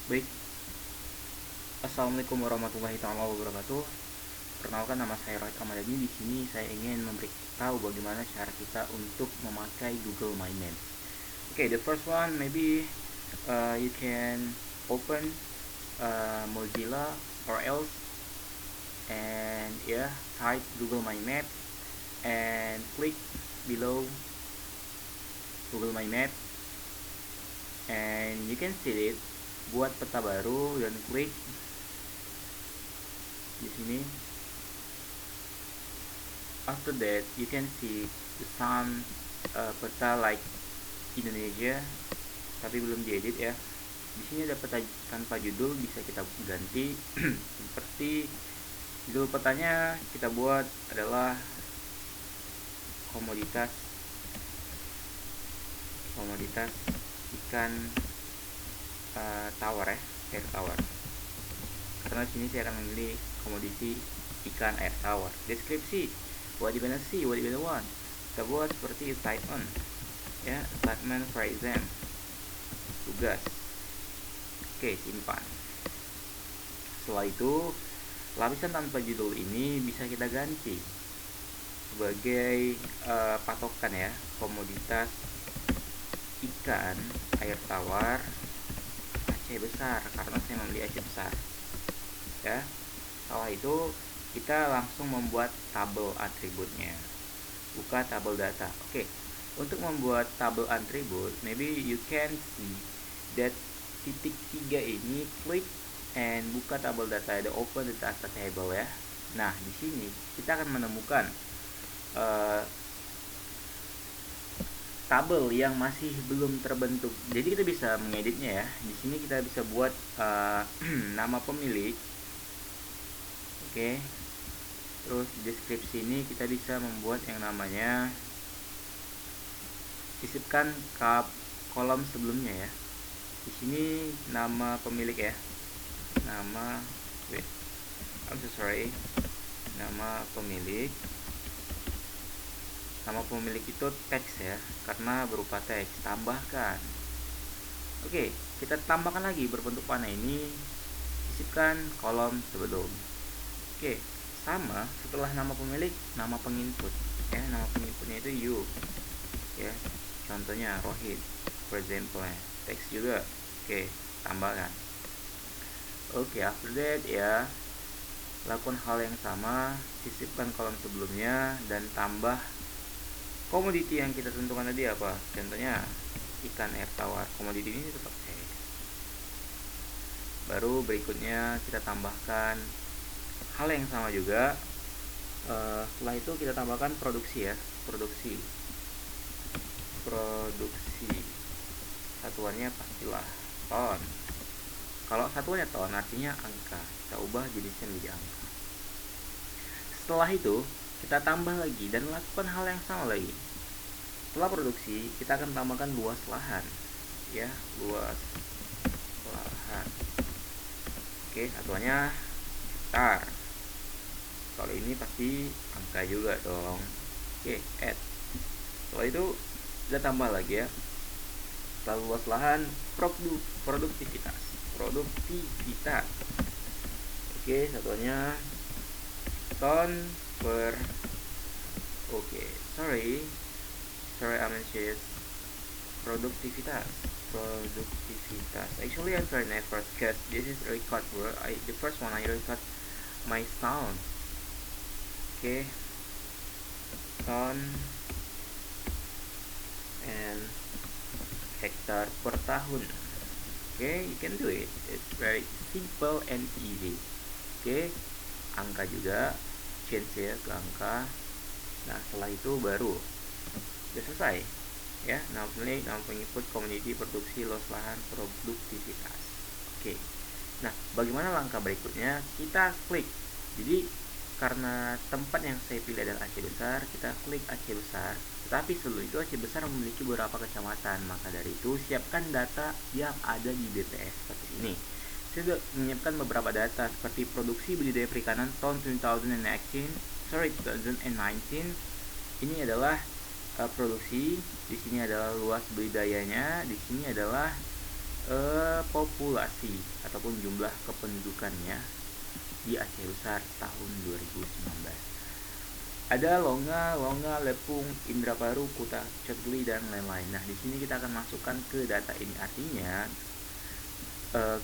Baik, assalamualaikum warahmatullahi taala wabarakatuh. Perkenalkan, nama saya Rohit Ramadhani. Di sini saya ingin memberitahu bagaimana cara kita untuk memakai Google My Maps. Okay, the first one maybe you can open Mozilla or else, and yeah, type Google My Map and click below Google My Map, and you can see it. Buat peta baru dan klik di sini. After that, you can see the some peta like Indonesia, tapi belum diedit ya. Di sini ada peta tanpa judul, bisa kita ganti. Seperti judul petanya kita buat adalah komoditas ikan tawar ya, air tawar. Karena sini saya akan memilih komoditi ikan air tawar. Deskripsi, what you gonna see, what you gonna want. Kita buat seperti statement ya, statement for exam, tugas. Oke, simpan. Setelah itu, lapisan tanpa judul ini bisa kita ganti sebagai patokan ya, komoditas ikan air tawar Aceh besar, karena saya membeli Aceh besar ya. Setelah itu kita langsung membuat tabel atributnya. Buka tabel data. Oke, untuk membuat tabel atribut, maybe you can see that titik 3 ini, klik and buka tabel data, ada open the data table ya. Nah, di sini kita akan menemukan tabel yang masih belum terbentuk. Jadi kita bisa mengeditnya ya. Di sini kita bisa buat nama pemilik. Oke. Terus deskripsi ini kita bisa membuat yang namanya sisipkan ke kolom sebelumnya ya. Di sini nama pemilik ya. Nama pemilik. Nama pemilik itu teks ya, karena berupa teks. Tambahkan. Oke, kita tambahkan lagi berbentuk panah ini. Sisipkan kolom sebelum. Oke, sama setelah nama pemilik, nama penginput ya. Nama penginputnya itu you ya. Contohnya Rohit, for example ya. Teks juga. Oke, tambahkan. Oke, after that ya, lakukan hal yang sama. Sisipkan kolom sebelumnya dan tambah komoditi yang kita tentukan tadi apa. Contohnya ikan air tawar. Komoditi ini tetap X. Baru berikutnya kita tambahkan hal yang sama juga. Setelah itu kita tambahkan produksi ya. Produksi satuannya pastilah ton. Kalau satuannya ton artinya angka, kita ubah jenisnya menjadi angka. Setelah itu kita tambah lagi dan lakukan hal yang sama lagi. Setelah produksi, kita akan tambahkan luas lahan ya, luas lahan. Oke, satuannya hektar. Kalau ini pasti angka juga dong. Oke, add. Setelah itu kita tambah lagi ya. Setelah luas lahan, produktivitas. Oke, satuannya ton per. Oke, sorry I mentioned produktivitas. Actually, I'm very nervous because this is record word. The first one I record my sound. Okay, ton and hektar per tahun. Okay, you can do it. It's very simple and easy. Okay, angka juga, change ya ke angka. Nah, setelah itu baru sudah selesai ya. Nama pemilik, nama penginput, komoditi, produksi, luas lahan, produktivitas. Oke. Nah, bagaimana langkah berikutnya? Kita klik. Jadi karena tempat yang saya pilih adalah Aceh besar, kita klik Aceh besar. Tetapi sebelum itu Aceh besar memiliki beberapa kecamatan. Maka dari itu siapkan data yang ada di BPS seperti ini. Saya sudah menyiapkan beberapa data seperti produksi budidaya perikanan tahun 2019. Ini adalah produksi, di sini adalah luas budidayanya, di sini adalah populasi ataupun jumlah kependudukannya di Aceh Besar tahun 2019. Ada Longa, Lepung, Indraparu, Kuta Cetli, dan lain-lain. Nah, di sini kita akan masukkan ke data ini. Artinya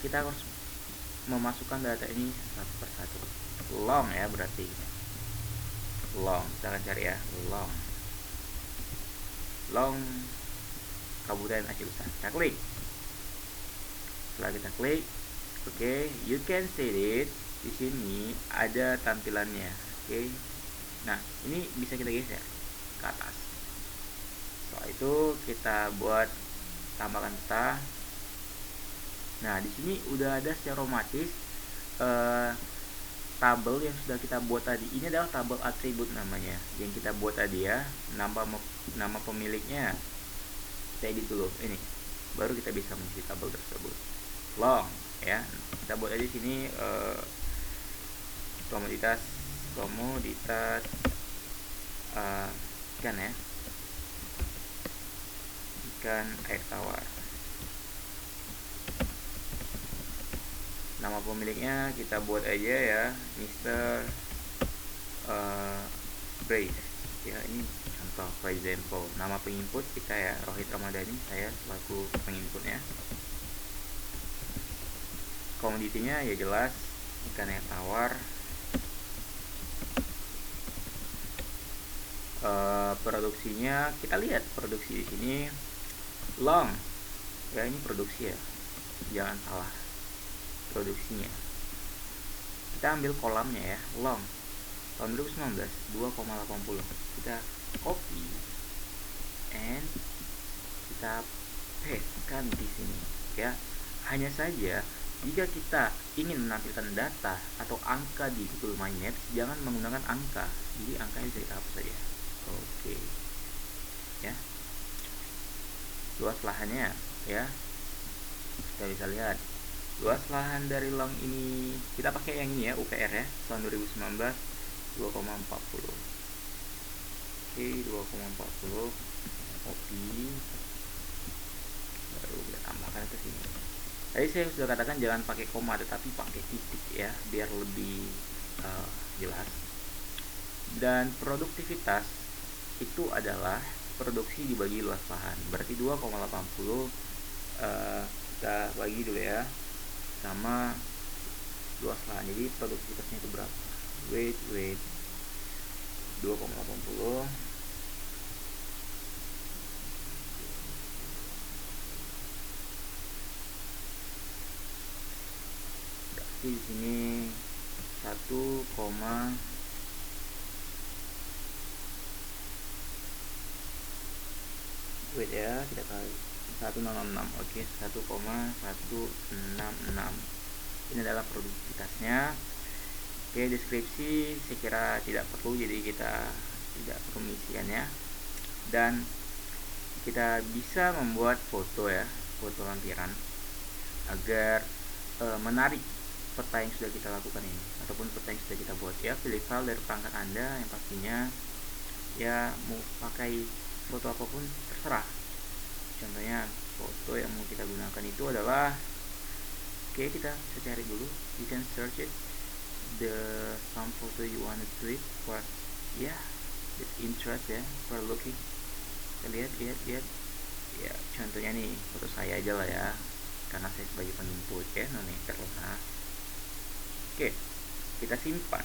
kita harus memasukkan data ini satu persatu. Long ya, berarti long. Kita akan cari ya, long Kabupaten Aceh Besar. Kita klik. Setelah kita klik, oke, you can see it. Di sini ada tampilannya. Oke. Nah, ini bisa kita geser ke atas. Setelah itu kita buat tambahkan peta. Nah, di sini udah ada secara otomatis tabel yang sudah kita buat tadi. Ini adalah tabel atribut namanya yang kita buat tadi ya. Nama pemiliknya kita edit dulu ini. Baru kita bisa mengisi tabel tersebut. Long ya. Kita buat aja di sini komoditas ikan ya, ikan air tawar. Nama pemiliknya kita buat aja ya, Mr. Brave ya. Ini contoh, for example. Nama penginput kita ya, Rohit Ramadhani, saya selaku penginputnya. Komoditinya ya jelas ikan air tawar. Produksinya kita lihat produksi di sini long ya, ini produksi ya, jangan salah, produksinya. Kita ambil kolamnya ya, long tahun 2019 2,80. Kita copy and kita pastekan di sini ya. Hanya saja jika kita ingin menampilkan data atau angka di Google My Maps, jangan menggunakan angka. Jadi angkanya bisa kita hapus saja. Oke. Ya. Luas lahannya ya. Kita bisa lihat. Luas lahan dari long ini, kita pakai yang ini ya, UPR ya, tahun 2019 2,40. Oke, 2,40. Copy. Baru kita tambahkan ke sini. Tadi saya sudah katakan jangan pakai koma, tetapi pakai titik ya, biar lebih jelas. Dan produktivitas itu adalah produksi dibagi luas lahan. Berarti 2,80 kita bagi dulu ya sama luas lahan. Jadi produktivitasnya itu berapa? Wait 2,80 berarti di sini 1, wait ya, kita kali 1,66. Oke, 1,166. Ini adalah produktivitasnya. Oke, deskripsi saya kira tidak perlu, jadi kita tidak perlu mengisiannya. Dan kita bisa membuat foto ya, foto lampiran agar menarik peta yang sudah kita lakukan ini ataupun peta yang sudah kita buat ya. Pilih file dari perangkat Anda yang pastinya ya, mau pakai foto apapun terserah. Contohnya foto yang mau kita gunakan itu adalah, oke, kita cari dulu. You can search it, the some photo you want to tweet for ya, the interest ya, for looking. Kita lihat ya, contohnya nih foto saya aja lah ya, karena saya sebagai penginput ya, terlihat. Oke, kita simpan.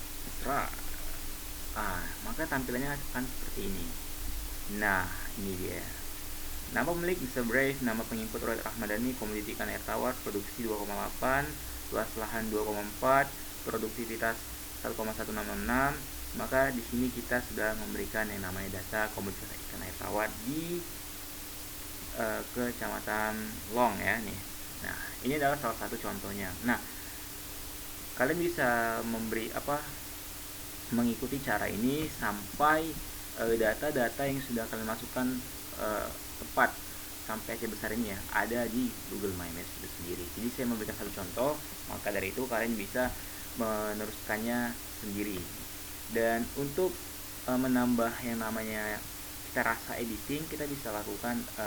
Maka tampilannya akan seperti ini. Nah, ini dia. Nama pemilik Mr. Brave, nama penginput Rohit Ramadhani, komoditi ikan air tawar, produksi 2,8, luas lahan 2,4, produktivitas 1,166. Maka di sini kita sudah memberikan yang namanya data komoditas ikan air tawar di Kecamatan Long ya nih. Nah, ini adalah salah satu contohnya. Nah, kalian bisa mengikuti cara ini sampai data-data yang sudah kalian masukkan tepat sampai Aceh Besar ini ya ada di Google My Maps itu sendiri. Jadi saya memberikan satu contoh, maka dari itu kalian bisa meneruskannya sendiri. Dan untuk menambah yang namanya kita rasa editing, kita bisa lakukan